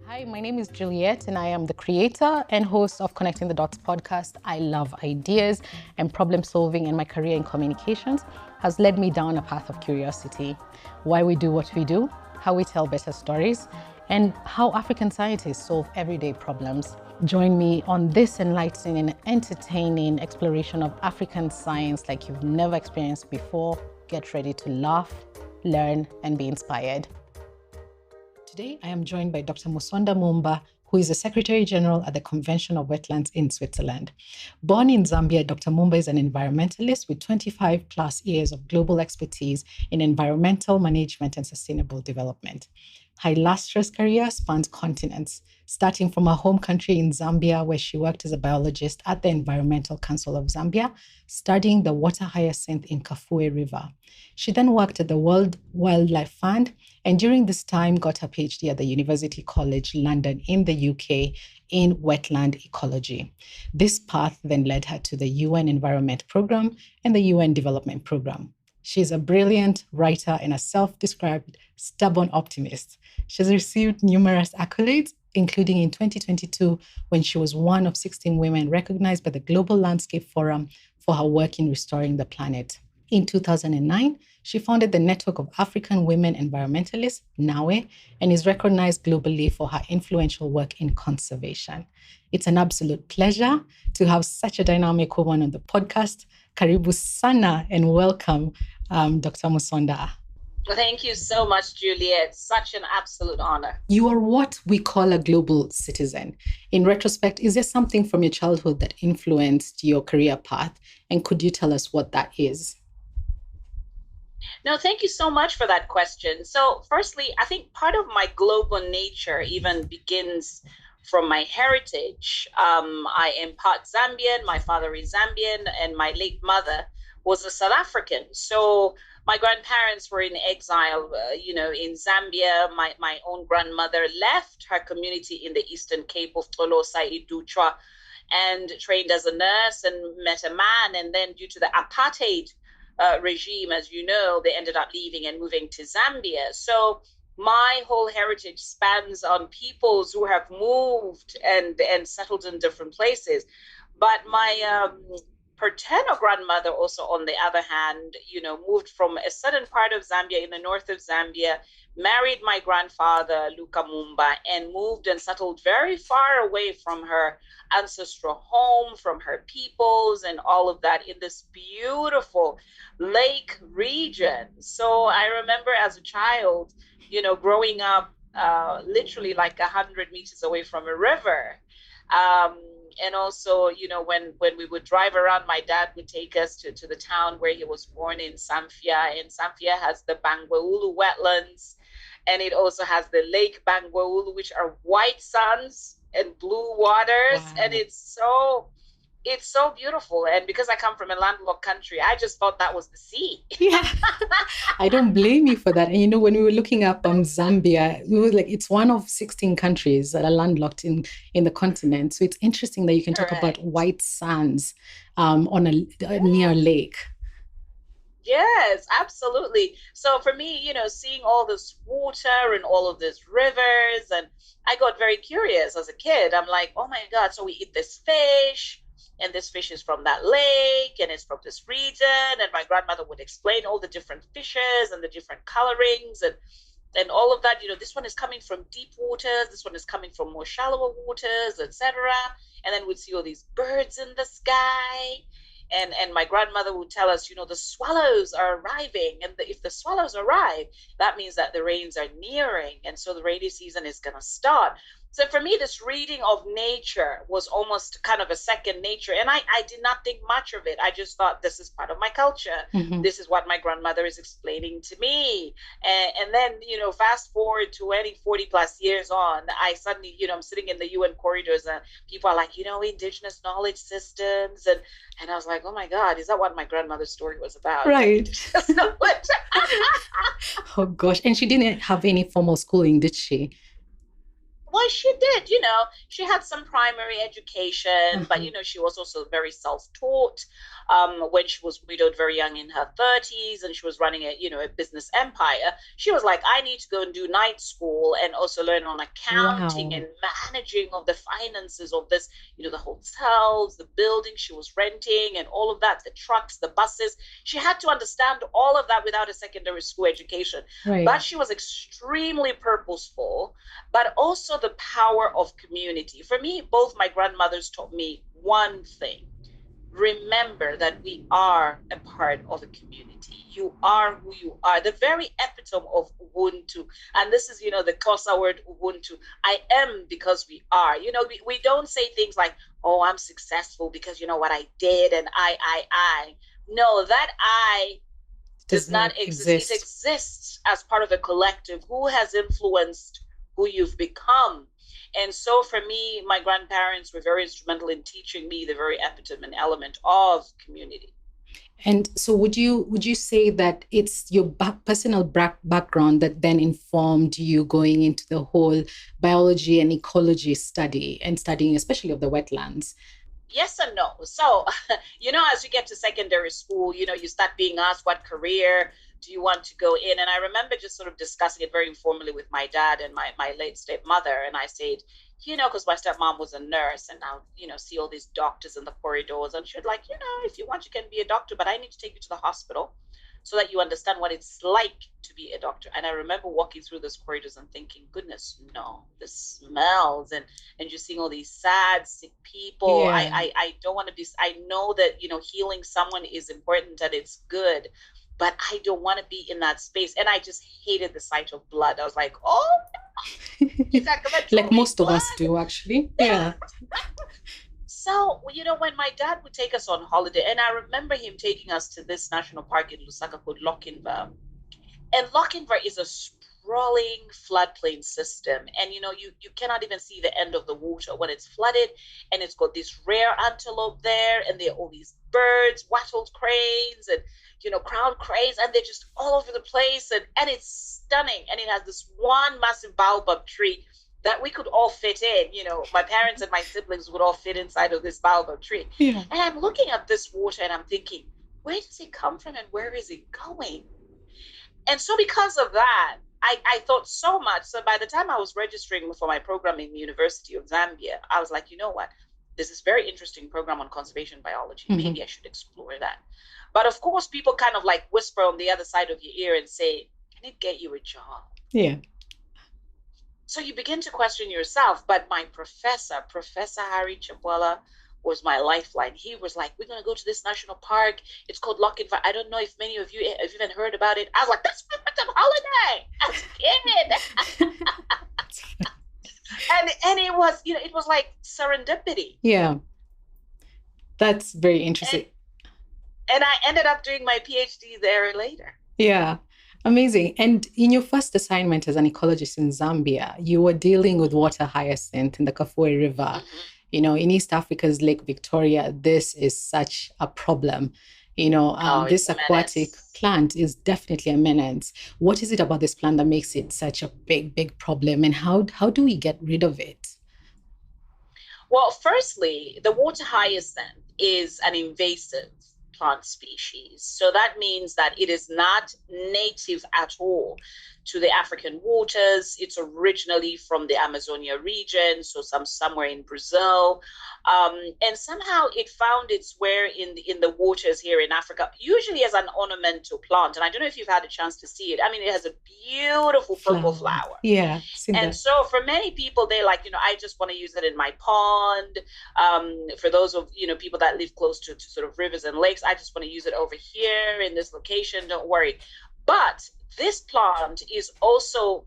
Hi, my name is Juliette, and I am the creator and host of Connecting the Dots podcast. I love ideas and problem solving, and my career in communications has led me down a path of curiosity. Why we do what we do, how we tell better stories, and how African scientists solve everyday problems. Join me on this enlightening and entertaining exploration of African science like you've never experienced before. Get ready to laugh, learn, and be inspired. Today, I am joined by Dr. Musonda Mumba, who is the Secretary General at the Convention of Wetlands in Switzerland. Born in Zambia, Dr. Mumba is an environmentalist with 25 plus years of global expertise in environmental management and sustainable development. Her illustrious career spans continents, starting from her home country in Zambia, where she worked as a biologist at the Environmental Council of Zambia, studying the water hyacinth in Kafue River. She then worked at the World Wildlife Fund, and during this time got her PhD at the University College London in the UK in wetland ecology. This path then led her to the UN Environment Programme and the UN Development Programme. She's a brilliant writer and a self-described stubborn optimist. She's received numerous accolades, including in 2022 when she was one of 16 women recognized by the Global Landscape Forum for her work in restoring the planet. In 2009, she founded the Network of African Women Environmentalists, NAWE, and is recognized globally for her influential work in conservation. It's an absolute pleasure to have such a dynamic woman on the podcast. Karibu sana and welcome, Dr. Musonda. Thank you so much, Juliette. Such an absolute honor. You are what we call a global citizen. In retrospect, is there something from your childhood that influenced your career path? And could you tell us what that is? No, thank you so much for that question. So firstly, I think part of my global nature even begins from my heritage. I am part Zambian, my father is Zambian, and my late mother was a South African. So my grandparents were in exile, in Zambia. My own grandmother left her community in the Eastern Cape of Tolosa, Iduchwa, and trained as a nurse and met a man. And then due to the apartheid regime, as you know, they ended up leaving and moving to Zambia. So my whole heritage spans on peoples who have moved and settled in different places. But my paternal grandmother also, on the other hand, moved from a certain part of Zambia in the north of Zambia, married my grandfather, Luka Mumba, and moved and settled very far away from her ancestral home, from her peoples and all of that in this beautiful lake region. So I remember as a child, growing up literally like 100 meters away from a river. And also, when we would drive around, my dad would take us to the town where he was born in Zamfia. And Zamfia has the Bangweulu wetlands, and it also has the Lake Bangweulu, which are white sands and blue waters. Wow. And it's so beautiful. And because I come from a landlocked country, I just thought that was the sea. Yeah, I don't blame you for that. And when we were looking up Zambia, we were like, it's one of 16 countries that are landlocked in the continent. So it's interesting that you can talk about white sands on a near lake. Yes, absolutely. So for me, seeing all this water and all of these rivers, and I got very curious as a kid. I'm like, oh my God, so we eat this fish, and this fish is from that lake, and it's from this region. And my grandmother would explain all the different fishes and the different colorings and all of that. This one is coming from deep waters, this one is coming from more shallower waters, etc. And then we'd see all these birds in the sky. And my grandmother would tell us, the swallows are arriving. And if the swallows arrive, that means that the rains are nearing. And so the rainy season is going to start. So for me, this reading of nature was almost kind of a second nature. And I did not think much of it. I just thought this is part of my culture. Mm-hmm. This is what my grandmother is explaining to me. And then, fast forward 20, 40 plus years on, I suddenly, I'm sitting in the UN corridors and people are like, indigenous knowledge systems. And I was like, oh my God, is that what my grandmother's story was about? Right. Oh gosh. And she didn't have any formal schooling, did she? Well, she did, she had some primary education, mm-hmm. but, she was also very self-taught. when she was widowed very young in her 30s, and she was running a business empire. She was like, I need to go and do night school and also learn on accounting Wow. and managing of the finances of this, the hotels, the buildings she was renting, and all of that, the trucks, the buses. She had to understand all of that without a secondary school education. Right. But she was extremely purposeful, but also the power of community. For me, both my grandmothers taught me one thing: remember that we are a part of a community. You are who you are, the very epitome of Ubuntu. And this is, the Xhosa word Ubuntu. I am because we are. We don't say things like, oh, I'm successful because you know what I did, and I. No, that I Does does not not exist. It exist. exists as part of a collective who has influenced who you've become. And so for me, my grandparents were very instrumental in teaching me the very epitome and element of community. And so would you say that it's your personal background that then informed you going into the whole biology and ecology study and studying especially of the wetlands? Yes and no. So, as you get to secondary school, you start being asked, what career do you want to go in? And I remember just sort of discussing it very informally with my dad and my late stepmother. And I said, because my stepmom was a nurse, and now, see all these doctors in the corridors. And she'd like, if you want, you can be a doctor, but I need to take you to the hospital so that you understand what it's like to be a doctor. And I remember walking through those corridors and thinking, goodness, no, the smells and just seeing all these sad, sick people. Yeah. I don't want to be, I know that, healing someone is important and it's good, but I don't want to be in that space. And I just hated the sight of blood. I was like, oh, Like most blood. of us do, actually. Yeah. So, when my dad would take us on holiday, and I remember him taking us to this national park in Lusaka called Lochinvar. And Lochinvar is a sprawling floodplain system. And, you cannot even see the end of the water when it's flooded. And it's got this rare antelope there. And there are all these birds, wattled cranes and, crowned cranes. And they're just all over the place. And it's stunning. And it has this one massive baobab tree that we could all fit in. My parents and my siblings would all fit inside of this baobab tree. Yeah. And I'm looking at this water and I'm thinking, where does it come from and where is it going? And so because of that, I thought so much. So by the time I was registering for my program in the University of Zambia, I was like, you know what? There's this very interesting program on conservation biology. Mm-hmm. Maybe I should explore that. But of course, people kind of like whisper on the other side of your ear and say, can it get you a job? Yeah. So you begin to question yourself. But my Professor Harry Chapwala, was my lifeline. He was like, we're going to go to this national park. It's called Lochinvar. I don't know if many of you have even heard about it. I was like, that's my holiday as a kid. and it was, it was like serendipity. Yeah. That's very interesting. And I ended up doing my PhD there later. Yeah. Amazing. And in your first assignment as an ecologist in Zambia, you were dealing with water hyacinth in the Kafue River. Mm-hmm. In East Africa's Lake Victoria, this is such a problem. This aquatic plant is definitely a menace. What is it about this plant that makes it such a big, big problem? And how do we get rid of it? Well, firstly, the water hyacinth is an invasive plant species. So that means that it is not native at all to the African waters. It's originally from the Amazonia region, so somewhere in Brazil, and somehow it found its way in the waters here in Africa, usually as an ornamental plant. And I don't know if you've had a chance to see it. I mean, it has a beautiful purple flower. Yeah. And so for many people, they're like, I just want to use it in my pond. For those of people that live close to sort of rivers and lakes, I just want to use it over here in this location. Don't worry. But this plant is also,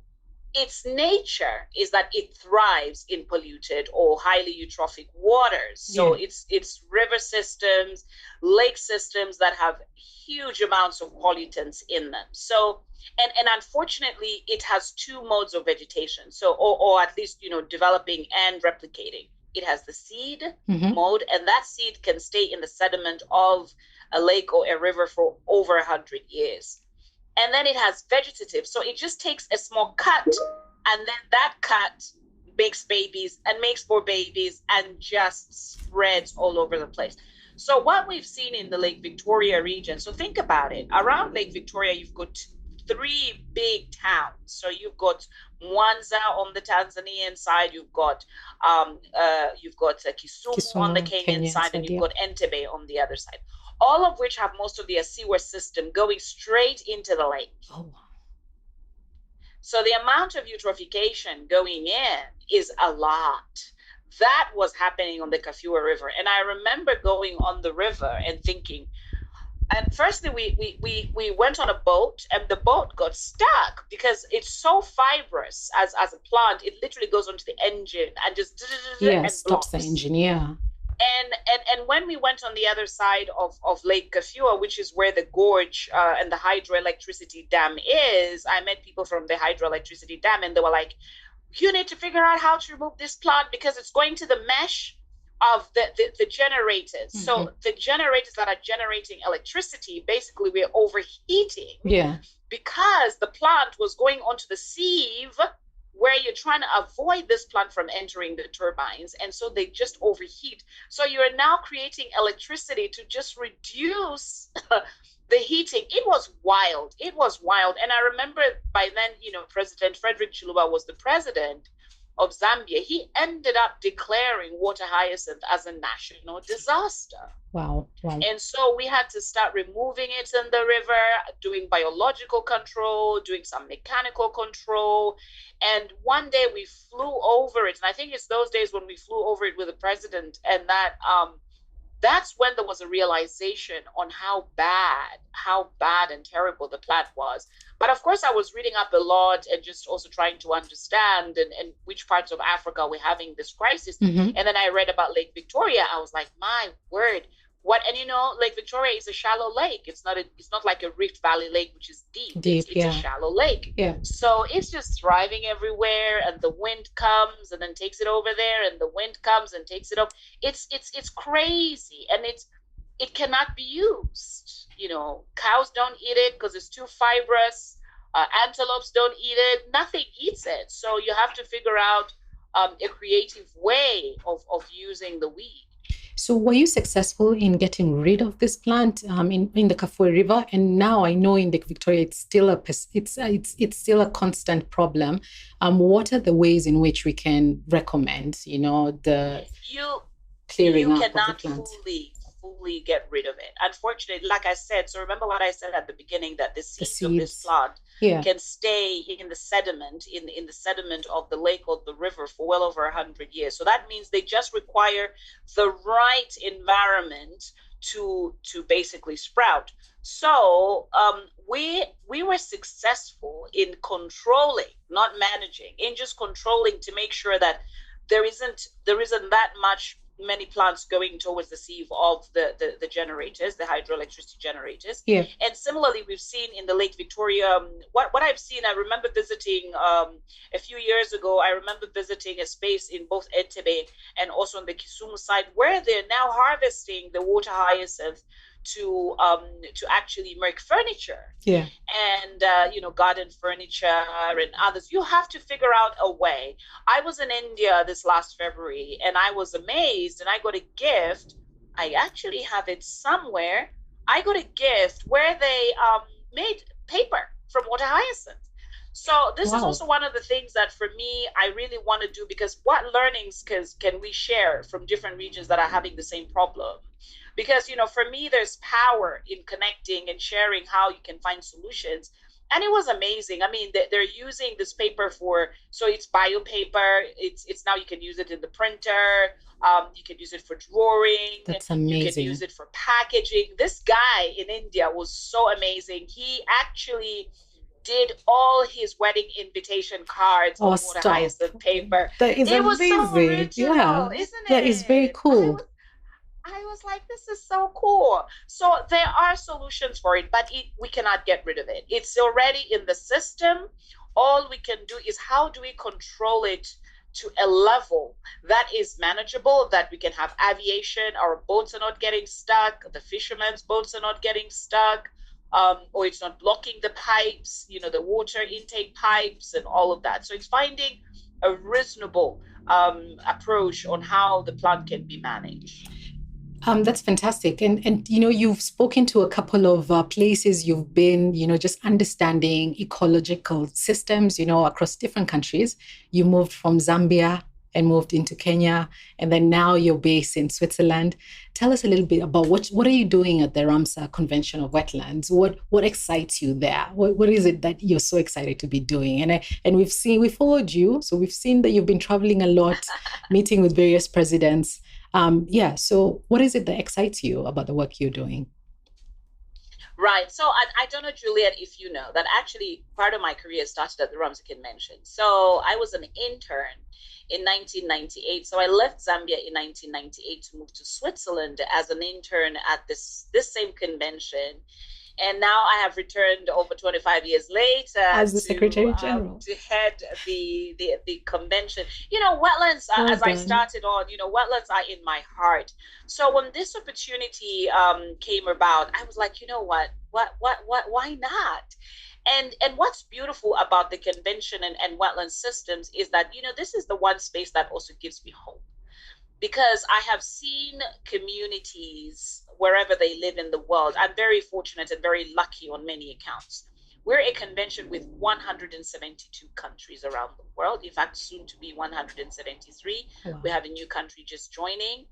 its nature is that it thrives in polluted or highly eutrophic waters. So it's river systems, lake systems that have huge amounts of pollutants in them. So, and unfortunately, it has two modes of vegetation. So, or at least, developing and replicating. It has the seed mode, and that seed can stay in the sediment of a lake or a river for over 100 years. And then it has vegetative. So it just takes a small cut, and then that cut makes babies and makes more babies and just spreads all over the place. So what we've seen in the Lake Victoria region, so think about it. Around Lake Victoria, you've got three big towns. So you've got Mwanza on the Tanzanian side, you've got Kisumu on the Kenyan side, and you've got Entebbe on the other side. All of which have most of their sewer system going straight into the lake. Oh, wow. So the amount of eutrophication going in is a lot. That was happening on the Kafua River. And I remember going on the river and thinking, and firstly, we went on a boat, and the boat got stuck because it's so fibrous as a plant. It literally goes onto the engine and just stops the engine. Yeah. And when we went on the other side of Lake Kafua, which is where the gorge and the hydroelectricity dam is, I met people from the hydroelectricity dam, and they were like, you need to figure out how to remove this plant because it's going to the mesh of the generators. Mm-hmm. So the generators that are generating electricity, basically we're overheating. Yeah. Because the plant was going onto the sieve where you're trying to avoid this plant from entering the turbines. And so they just overheat. So you're now creating electricity to just reduce the heating. It was wild. And I remember by then, President Frederick Chiluba was the president of Zambia. He ended up declaring water hyacinth as a national disaster. Wow. And so we had to start removing it in the river, doing biological control, doing some mechanical control. And one day we flew over it. And I think it's those days when we flew over it with the president, and that's when there was a realization on how bad and terrible the plant was. But of course, I was reading up a lot and just also trying to understand and which parts of Africa we're having this crisis. Mm-hmm. And then I read about Lake Victoria. I was like, my word. And Lake Victoria is a shallow lake. It's not like a Rift Valley lake, which is deep. It's a shallow lake. Yeah. So it's just thriving everywhere, and the wind comes and then takes it over there, and the wind comes and takes it up. It's crazy, and it cannot be used. Cows don't eat it because it's too fibrous. Antelopes don't eat it. Nothing eats it. So you have to figure out a creative way of using the weed. So were you successful in getting rid of this plant in the Kafue River? And now I know in Lake Victoria it's still a constant problem. What are the ways in which we can recommend, the clearing up of the plant? You cannot fully get rid of it. Unfortunately, like I said, so remember what I said at the beginning, that the seeds of this plant can stay in the sediment, in the sediment of the lake or the river for well over 100 years. So that means they just require the right environment to basically sprout. So we were successful in controlling, not managing, in just controlling to make sure that there isn't that many plants going towards the sieve of the generators, the hydroelectricity generators. Yeah. And similarly, we've seen in the Lake Victoria, what I've seen, I remember visiting a few years ago, I remember visiting a space in both Entebbe and also on the Kisumu side where they're now harvesting the water hyacinth to actually make furniture. Yeah. And garden furniture and others. You have to figure out a way. I was in India this last February, and I was amazed, and I got a gift. I actually have it somewhere. I got a gift where they made paper from water hyacinth. So this is also one of the things that for me, I really want to do, because what learnings can we share from different regions that are having the same problem? Because, for me, there's power in connecting and sharing how you can find solutions. And it was amazing. I mean, they're using this paper so it's bio paper. It's now you can use it in the printer. You can use it for drawing. That's amazing. You can use it for packaging. This guy in India was so amazing. He actually did all his wedding invitation cards on water hyacinth paper. That is amazing. Was so original, isn't it? That is very cool. I was like, this is so cool. So there are solutions for it, but we cannot get rid of it. It's already in the system. All we can do is how do we control it to a level that is manageable, that we can have aviation, our boats are not getting stuck, the fishermen's boats are not getting stuck, or it's not blocking the pipes, the water intake pipes and all of that. So it's finding a reasonable approach on how the plant can be managed. That's fantastic. And you've spoken to a couple of places you've been, just understanding ecological systems, across different countries. You moved from Zambia and moved into Kenya, and then now you're based in Switzerland. Tell us a little bit about what are you doing at the Ramsar Convention of Wetlands? What excites you there? What is it that you're so excited to be doing? And we followed you, so we've seen that you've been traveling a lot, meeting with various presidents. Yeah, so what is it that excites you about the work you're doing? Right. So I don't know, Juliette, if you know that actually part of my career started at the Ramsar Convention. So I was an intern in 1998. So I left Zambia in 1998 to move to Switzerland as an intern at this same convention. And now I have returned over 25 years later as the Secretary General to head the convention. Wetlands, as I started on, wetlands are in my heart. So when this opportunity came about, I was like, you know what, why not? And what's beautiful about the convention and wetland systems is that, this is the one space that also gives me hope, because I have seen communities wherever they live in the world. I'm very fortunate and very lucky on many accounts. We're a convention with 172 countries around the world. In fact, soon to be 173. Wow. We have a new country just joining.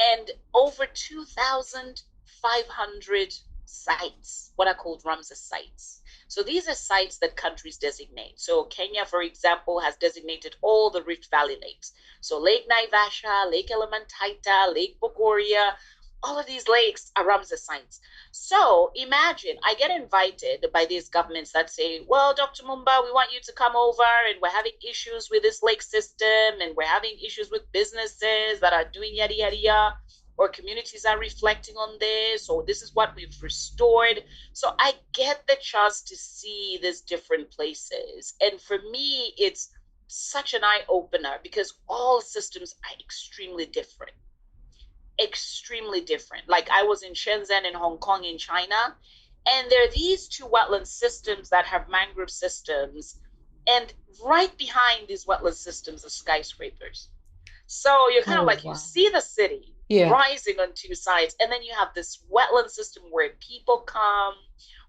And over 2,500 sites, what are called Ramsar sites. So these are sites that countries designate. So Kenya, for example, has designated all the Rift Valley lakes. So Lake Naivasha, Lake Elementaita, Lake Bogoria, all of these lakes are Ramsar sites. So imagine I get invited by these governments that say, well, Dr. Mumba, we want you to come over, and we're having issues with this lake system, and we're having issues with businesses that are doing yada, yada, yada, or communities are reflecting on this, or this is what we've restored. So I get the chance to see these different places. And for me, it's such an eye-opener because all systems are extremely different. Extremely different. Like I was in Shenzhen in Hong Kong in China, and there are these two wetland systems that have mangrove systems, and right behind these wetland systems are skyscrapers. So you're kind of like, wow. You see the city rising on two sides, and then you have this wetland system where people come,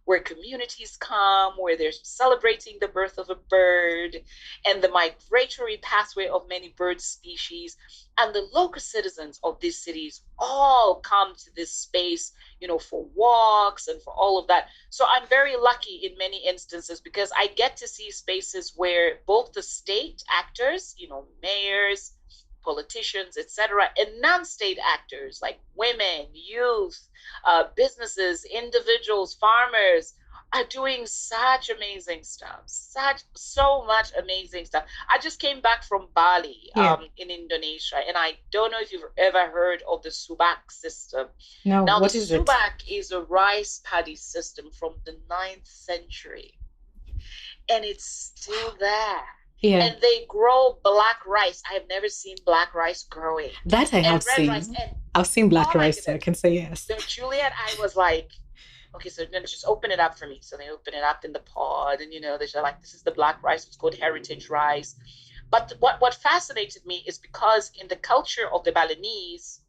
where communities come, where they're celebrating the birth of a bird and the migratory pathway of many bird species. And the local citizens of these cities all come to this space, for walks and for all of that. So I'm very lucky in many instances because I get to see spaces where both the state actors, mayors, politicians, etc., and non-state actors like women, youth, businesses, individuals, farmers are doing such amazing stuff, so much amazing stuff. I just came back from Bali in Indonesia, and I don't know if you've ever heard of the Subak system. No, now, what the is Subak it? is a rice paddy system from the 9th century, and it's still there. Yeah. And they grow black rice. I have never seen black rice growing. That I have seen. I've seen black rice, so I can say yes. So Juliette, I was like, okay, so then just open it up for me. So they open it up in the pod, and they're like, this is the black rice. It's called heritage rice. But what fascinated me is because in the culture of the Balinese,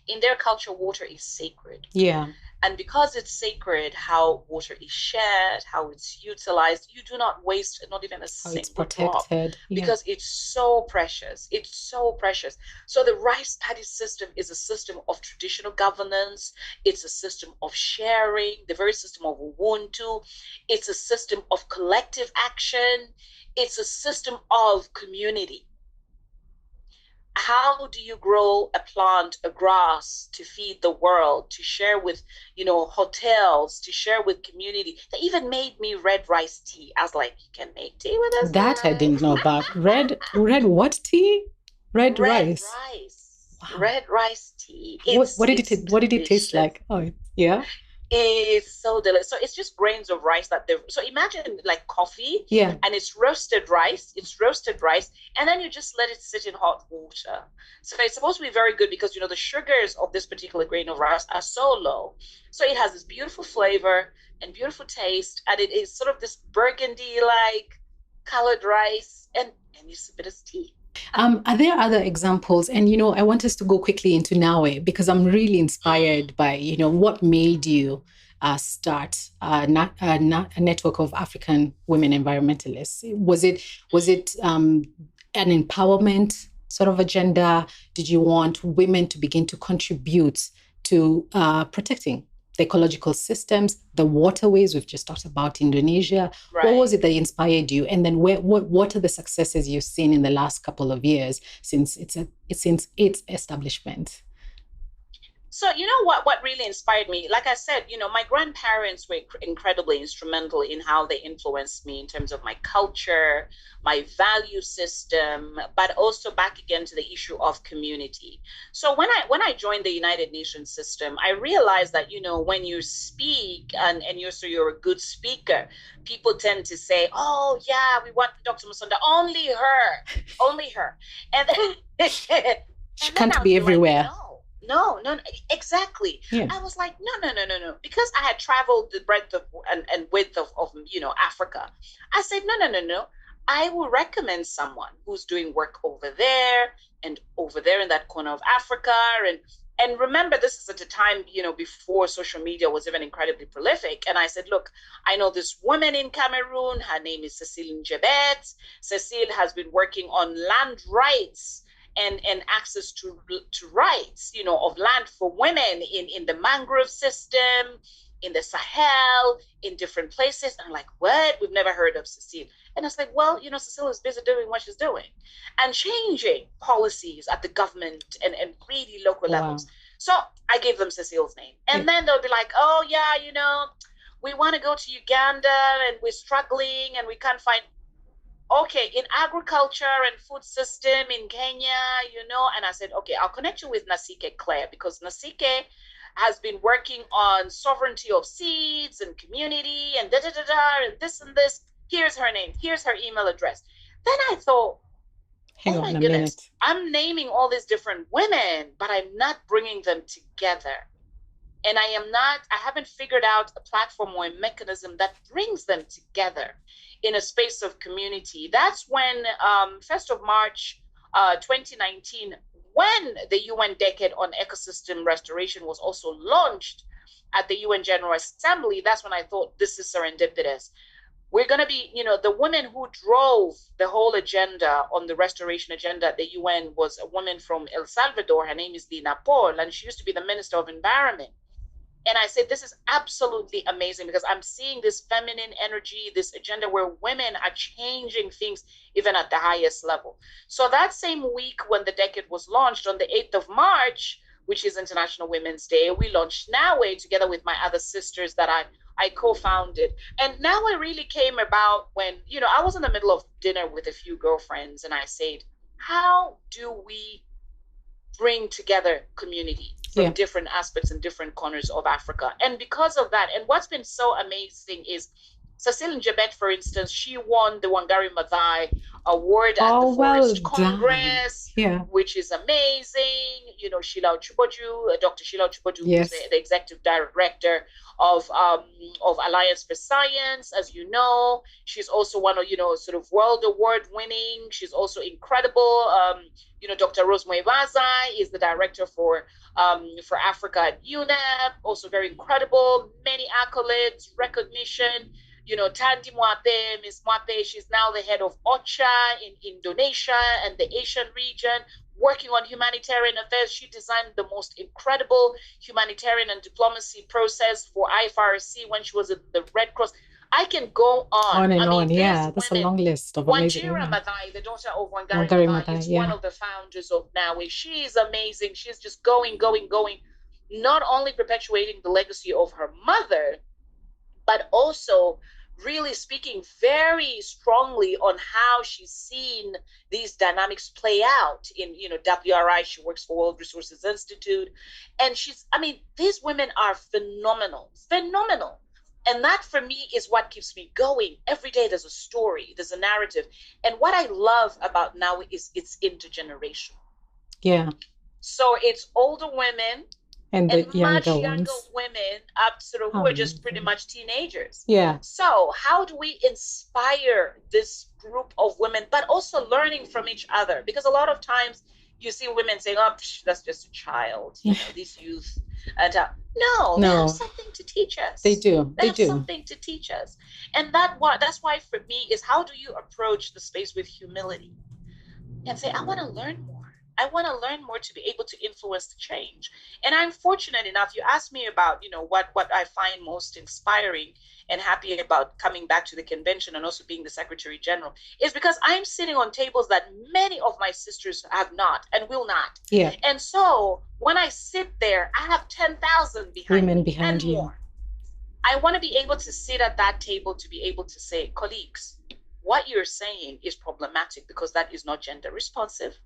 in their culture, water is sacred. Yeah. And because it's sacred, how water is shared, how it's utilized, you do not waste not even a single drop, because it's so precious. It's so precious. So the rice paddy system is a system of traditional governance. It's a system of sharing, the very system of Ubuntu. It's a system of collective action. It's a system of community. How do you grow a plant, a grass, to feed the world, to share with, hotels, to share with community? They even made me red rice tea. I was like, you can make tea with us? That I didn't know about. Red what tea? Red rice. Wow. Red rice tea. What did it taste like? Oh, yeah. It's so delicious. So it's just grains of rice so imagine like coffee, and it's roasted rice, and then you just let it sit in hot water. So it's supposed to be very good because the sugars of this particular grain of rice are so low. So it has this beautiful flavor and beautiful taste, and it is sort of this burgundy like colored rice, and you sip it as tea. Are there other examples? And, I want us to go quickly into NAWE because I'm really inspired by, what made you start a network of African women environmentalists. Was it an empowerment sort of agenda? Did you want women to begin to contribute to protecting the ecological systems, the waterways? We've just talked about Indonesia. Right. What was it that inspired you? And then what are the successes you've seen in the last couple of years since its establishment? So, what really inspired me, like I said, my grandparents were incredibly instrumental in how they influenced me in terms of my culture, my value system, but also back again to the issue of community. So when I joined the United Nations system, I realized that, when you speak and you're a good speaker, people tend to say, oh yeah, we want Dr. Musonda, only her. And She can't be everywhere. Like, no, exactly. Yeah. I was like, no. Because I had traveled the breadth of and width of Africa. I said, no. I will recommend someone who's doing work over there and over there in that corner of Africa. And remember, this is at a time, before social media was even incredibly prolific. And I said, look, I know this woman in Cameroon. Her name is Cecile Njebet. Cecile has been working on land rights and access to rights, of land for women in the mangrove system, in the Sahel, in different places. And I'm like, what? We've never heard of Cecile. And I was like, well, Cecile is busy doing what she's doing and changing policies at the government and really local levels. So I gave them Cecile's name. And then they'll be like, oh, yeah, we want to go to Uganda and we're struggling and we can't find. Okay, in agriculture and food system in Kenya, and I said, okay, I'll connect you with Nasike Claire because Nasike has been working on sovereignty of seeds and community and and this and this. Here's her name. Here's her email address. Then I thought, oh my goodness, I'm naming all these different women, but I'm not bringing them together. And I haven't figured out a platform or a mechanism that brings them together in a space of community. That's when 1st of March 2019, when the UN Decade on Ecosystem Restoration was also launched at the UN General Assembly, that's when I thought this is serendipitous. We're going to be, the woman who drove the whole agenda on the restoration agenda at the UN was a woman from El Salvador. Her name is Dina Paul, and she used to be the Minister of Environment. And I said, this is absolutely amazing because I'm seeing this feminine energy, this agenda where women are changing things even at the highest level. So that same week when the decade was launched on the 8th of March, which is International Women's Day, we launched NAWE together with my other sisters that I co-founded. And NAWE really came about when, I was in the middle of dinner with a few girlfriends and I said, how do we bring together community from different aspects and different corners of Africa? And because of that, and what's been so amazing is Cecile Njebet, for instance, she won the Wangari Maathai Award at the Forest Congress, which is amazing. Sheila Chuboju, Dr. Sheila Chuboju, who's the executive director of Alliance for Science, as you know. She's also one of, sort of world award winning. She's also incredible. Dr. Rose Mwebazai is the director for Africa at UNEP, also very incredible, many accolades, recognition. Tandi Mwape, Ms. Mwape, she's now the head of OCHA in Indonesia and the Asian region, working on humanitarian affairs. She designed the most incredible humanitarian and diplomacy process for IFRC when she was at the Red Cross. I can go on and on. Yeah, that's a long list of amazing women. Wanjira Maathai, the daughter of Wangari Maathai, is one of the founders of NAWE. She's amazing. She's just going, not only perpetuating the legacy of her mother, but also really speaking very strongly on how she's seen these dynamics play out in, WRI. She works for World Resources Institute. And these women are phenomenal. And that for me is what keeps me going. Every day there's a story, there's a narrative. And what I love about NAWE is it's intergenerational. Yeah. So it's older women And the much younger younger ones. women up sort of who are just pretty Amazing. much teenagers. Yeah. So how do we inspire this group of women, but also learning from each other? Because a lot of times you see women saying, "Oh, that's just a child," these youth. And no, they have No, something to teach us. they do. They They have do. something to teach us, and that's why for me is how do you approach the space with humility and say, "I want to learn more. I want to learn more to be able to influence the change." And I'm fortunate enough. You asked me about, what I find most inspiring and happy about coming back to the convention and also being the Secretary General is because I'm sitting on tables that many of my sisters have not and will not. Yeah. And so when I sit there, I have 10,000 behind Women me behind and you. more. I want to be able to sit at that table to be able to say, colleagues, what you're saying is problematic because that is not gender responsive.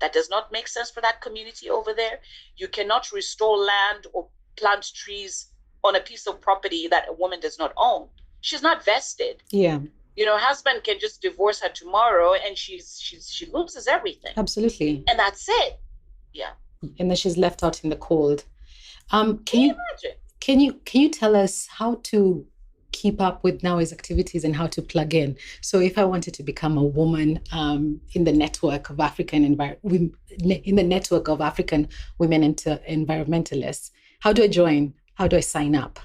That does not make sense for that community over there. You cannot restore land or plant trees on a piece of property that a woman does not own. She's not vested. Yeah. Her husband can just divorce her tomorrow and she loses everything. Absolutely. And that's it. Yeah. And then she's left out in the cold. Can you imagine? Can you tell us how to keep up with NAWE's activities and how to plug in? So if I wanted to become a woman in the network of African women environmentalists, how do I join? How do I sign up?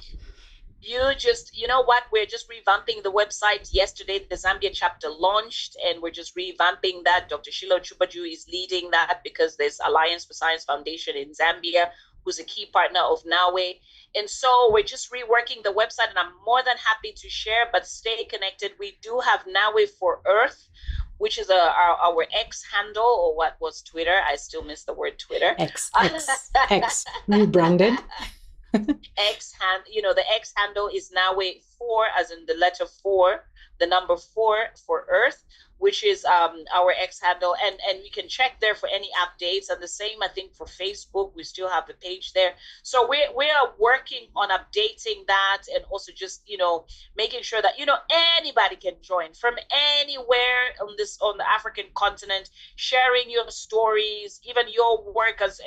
You know what? We're just revamping the website. Yesterday, the Zambia chapter launched, and we're just revamping that. Dr. Shilo Chubaju is leading that because there's Alliance for Science Foundation in Zambia, who's a key partner of NAWE. And so we're just reworking the website, and I'm more than happy to share, but stay connected. We do have NAWE for Earth, which is our X handle, or what was Twitter. I still miss the word Twitter. X, rebranded. the X handle is NAWE 4, as in the letter 4, the number 4 for Earth, which is our X handle, and we can check there for any updates. And the same, I think, for Facebook, we still have the page there. So we are working on updating that, and also just making sure that anybody can join from anywhere on the African continent, sharing your stories, even your work as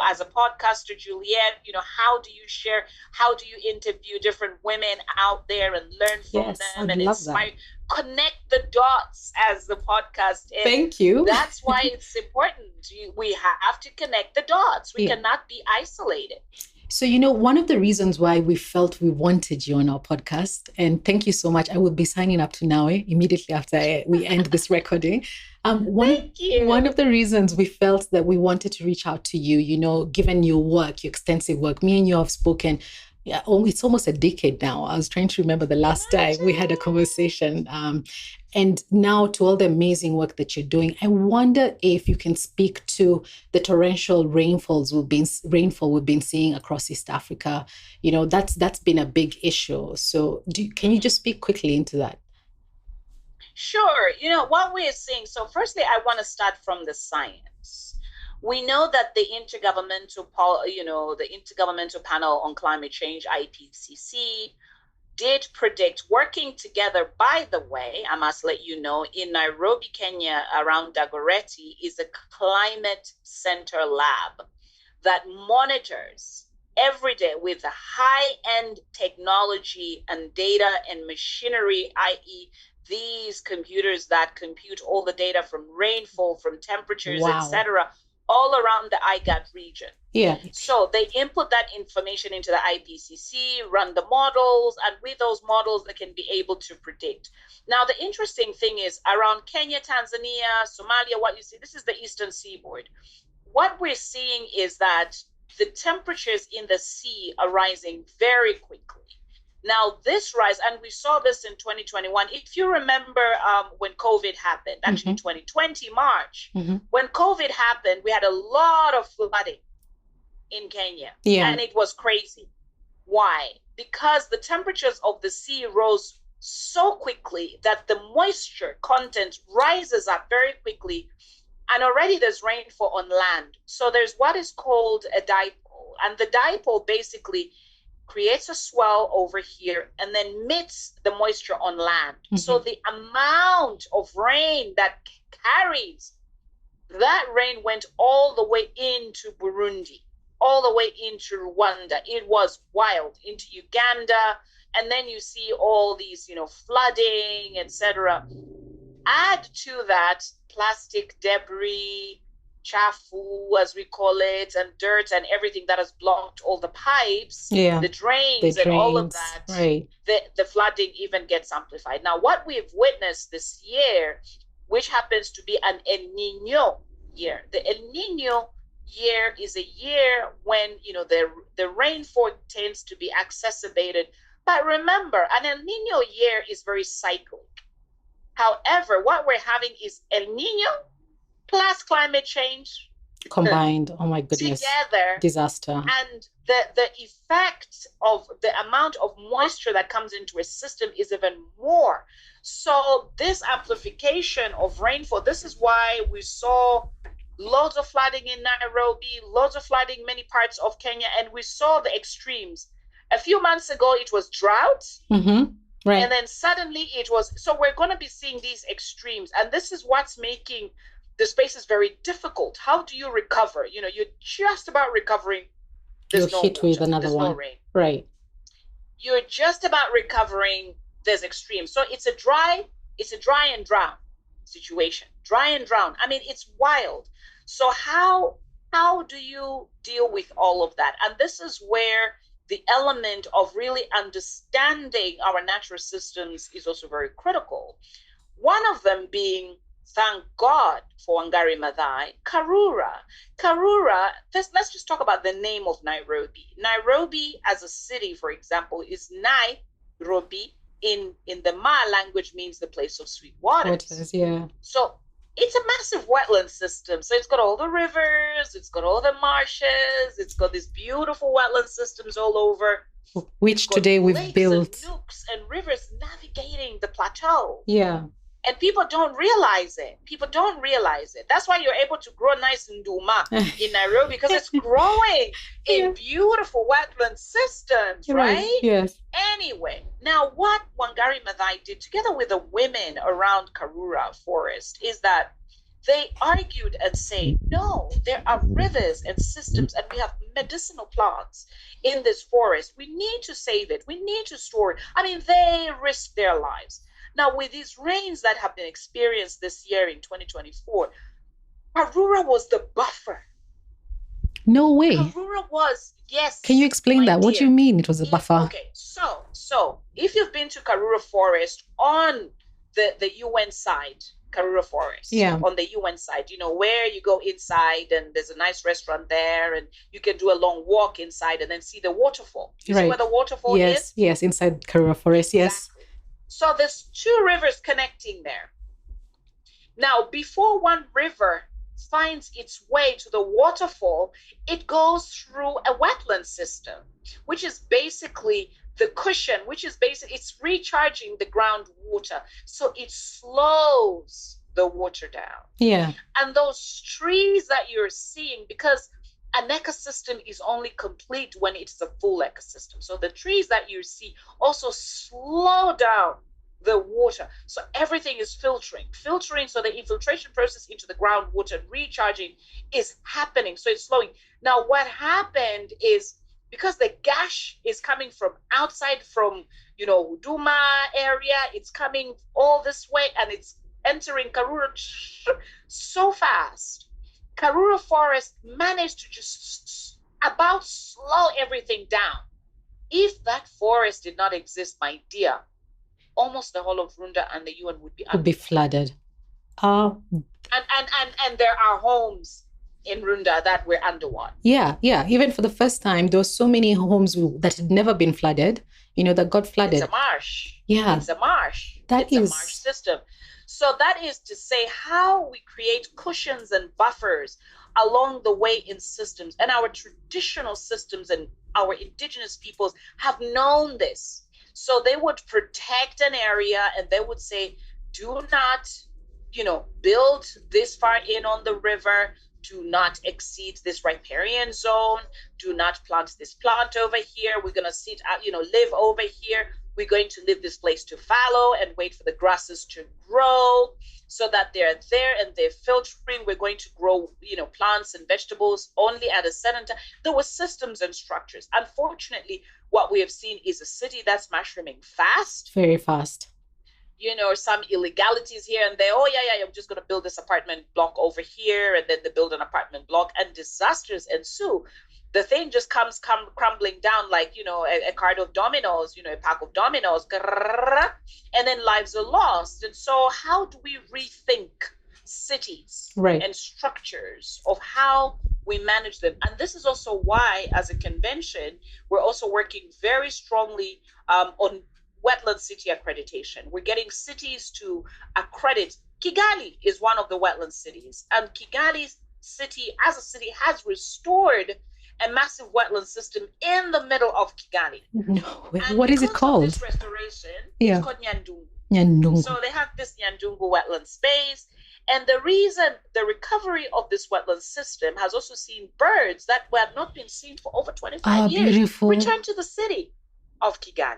as a podcaster, Juliette. How do you share? How do you interview different women out there and learn from them and inspire? That. Connect the dots, as the podcast is. Thank you. That's why it's important. We have to connect the dots. We cannot be isolated. So, one of the reasons why we felt we wanted you on our podcast, and thank you so much. I will be signing up to NAWE immediately after we end this recording. Thank you. One of the reasons we felt that we wanted to reach out to you, given your work, your extensive work, me and you have spoken. Yeah, it's almost a decade now. I was trying to remember the last time we had a conversation. And now to all the amazing work that you're doing, I wonder if you can speak to the torrential rainfall we've been seeing across East Africa. That's been a big issue. So can you just speak quickly into that? Sure. What we're seeing. So firstly, I want to start from the science. We know that the Intergovernmental Panel on Climate Change, IPCC, did predict, working together, by the way, I must let you know, in Nairobi, Kenya, around Dagoretti, is a climate center lab that monitors every day with a high-end technology and data and machinery, i.e., these computers that compute all the data from rainfall, from temperatures, etc., all around the IGAD region. Yeah. So they input that information into the IPCC, run the models, and with those models, they can be able to predict. Now, the interesting thing is around Kenya, Tanzania, Somalia, what you see, this is the Eastern Seaboard. What we're seeing is that the temperatures in the sea are rising very quickly. Now, this rise, and we saw this in 2021, if you remember when COVID happened, actually 2020, March, when COVID happened, we had a lot of flooding in Kenya. Yeah. And it was crazy. Why? Because the temperatures of the sea rose so quickly that the moisture content rises up very quickly. And already there's rainfall on land. So there's what is called a dipole. And the dipole basically creates a swell over here and then meets the moisture on land. So the amount of rain that carries, that rain went all the way into Burundi, all the way into Rwanda. It was wild, into Uganda. And then you see all these, flooding, etc. Add to that plastic debris, chafu, as we call it, and dirt and everything that has blocked all the pipes, the drains, and all of that. Right. The flooding even gets amplified. Now, what we've witnessed this year, which happens to be an El Nino year, the El Nino year is a year when the rainfall tends to be exacerbated. But remember, an El Nino year is very cyclic. However, what we're having is El Nino plus climate change combined. Oh my goodness. Together. Disaster. And the effect of the amount of moisture that comes into a system is even more. So this amplification of rainfall, this is why we saw loads of flooding in Nairobi, loads of flooding in many parts of Kenya, and we saw the extremes. A few months ago, it was drought. Right. And then suddenly it was, so we're going to be seeing these extremes. And this is what's making the spaces very difficult. How do you recover? You're just about recovering. You're hit with another one. No rain. Right. You're just about recovering. There's extremes. So it's a dry and drown situation. Dry and drown. I mean, it's wild. So how do you deal with all of that? And this is where the element of really understanding our natural systems is also very critical. One of them being, thank God for Wangari Maathai, Karura. Karura, let's just talk about the name of Nairobi. Nairobi as a city, for example, is Nairobi. In the Ma language means the place of sweet waters. Yeah. So it's a massive wetland system. So it's got all the rivers, it's got all the marshes, it's got these beautiful wetland systems all over. Which today we've built. And nooks and rivers navigating the plateau. Yeah. And people don't realize it. That's why you're able to grow nice nduma in Nairobi, because it's growing in beautiful wetland systems, right? Yes. Anyway, now what Wangari Maathai did together with the women around Karura Forest is that they argued and said, no, there are rivers and systems and we have medicinal plants in this forest. We need to save it. We need to store it. I mean, they risked their lives. Now, with these rains that have been experienced this year in 2024, Karura was the buffer. No way. Karura was, yes. Can you explain that? What do you mean it was a buffer? Okay, so if you've been to Karura Forest on the UN side, Karura Forest, on the UN side, where you go inside and there's a nice restaurant there and you can do a long walk inside and then see the waterfall. You see where the waterfall is? Yes, inside Karura Forest, yes. Exactly. So there's two rivers connecting there. Now, before one river finds its way to the waterfall, it goes through a wetland system, which is basically the cushion, it's recharging the groundwater. So it slows the water down. Yeah. And those trees that you're seeing, because an ecosystem is only complete when it's a full ecosystem. So the trees that you see also slow down the water. So everything is filtering. So the infiltration process into the groundwater and recharging is happening. So it's slowing. Now, what happened is, because the gash is coming from outside, from, Huduma area, it's coming all this way and it's entering Karura so fast. Karura Forest managed to just about slow everything down. If that forest did not exist, my dear, almost the whole of Rwanda and the UN would be flooded. And there are homes in Rwanda that were underwater. Yeah. Even for the first time, there were so many homes that had never been flooded, that got flooded. It's a marsh. Yeah. It's a marsh. It's a marsh system. So that is to say how we create cushions and buffers along the way in systems. And our traditional systems and our indigenous peoples have known this. So they would protect an area and they would say, do not, build this far in on the river. Do not exceed this riparian zone. Do not plant this plant over here. We're going to live over here. We're going to leave this place to fallow and wait for the grasses to grow so that they're there and they're filtering. We're going to grow, plants and vegetables only at a certain time. There were systems and structures. Unfortunately, what we have seen is a city that's mushrooming fast. Very fast. Some illegalities here and there. Oh, yeah, I'm just going to build this apartment block over here. And then they build an apartment block and disasters ensue. The thing just comes crumbling down like, a card of dominoes, a pack of dominoes, and then lives are lost. And so how do we rethink cities and structures of how we manage them? And this is also why, as a convention, we're also working very strongly on wetland city accreditation. We're getting cities to accredit. Kigali is one of the wetland cities, and Kigali city as a city has restored a massive wetland system in the middle of Kigali. No, what is it called? This restoration, it's called Nyan-dung. Nyan-dung. So they have this Nyan-dung wetland space. And the reason the recovery of this wetland system has also seen birds that were not been seen for over 25 years beautiful. Return to the city of Kigali.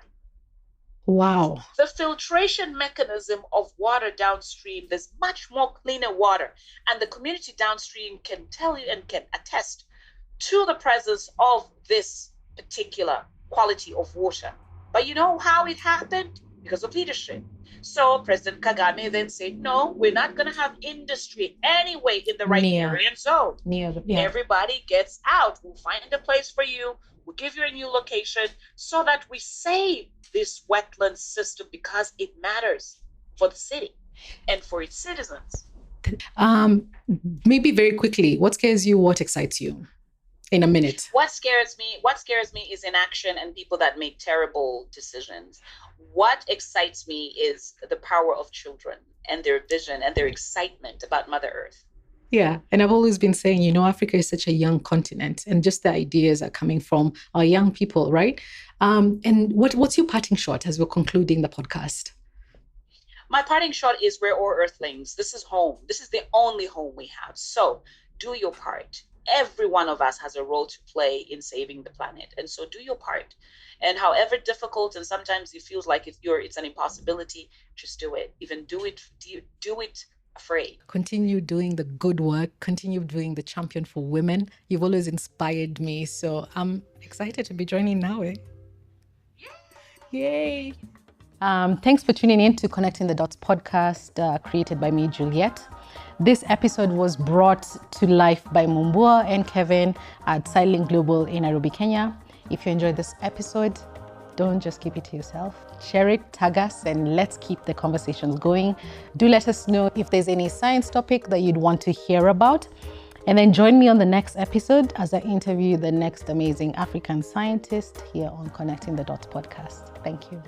Wow. The filtration mechanism of water downstream, there's much more cleaner water. And the community downstream can tell you and can attest to the presence of this particular quality of water. But you know how it happened? Because of leadership. So President Kagame then said, no, we're not going to have industry anyway in the riparian zone. Everybody gets out. We'll find a place for you. We'll give you a new location so that we save this wetland system because it matters for the city and for its citizens. Maybe very quickly, what scares you? What excites you? In a minute. What scares me is inaction and people that make terrible decisions. What excites me is the power of children and their vision and their excitement about Mother Earth. Yeah. And I've always been saying, Africa is such a young continent and just the ideas are coming from our young people, right? And what's your parting shot as we're concluding the podcast? My parting shot is we're all earthlings. This is home. This is the only home we have. So do your part. Every one of us has a role to play in saving the planet. And so do your part. And however difficult and sometimes it feels like it's an impossibility, just do it. Even do it afraid. Continue doing the good work. Continue doing the champion for women. You've always inspired me. So I'm excited to be joining NAWE. Yay. Thanks for tuning in to Connecting the Dots podcast created by me, Juliette. This episode was brought to life by Mumbua and Kevin at Silent Global in Nairobi, Kenya. If you enjoyed this episode, don't just keep it to yourself. Share it, tag us, and let's keep the conversations going. Do let us know if there's any science topic that you'd want to hear about. And then join me on the next episode as I interview the next amazing African scientist here on Connecting the Dots podcast. Thank you.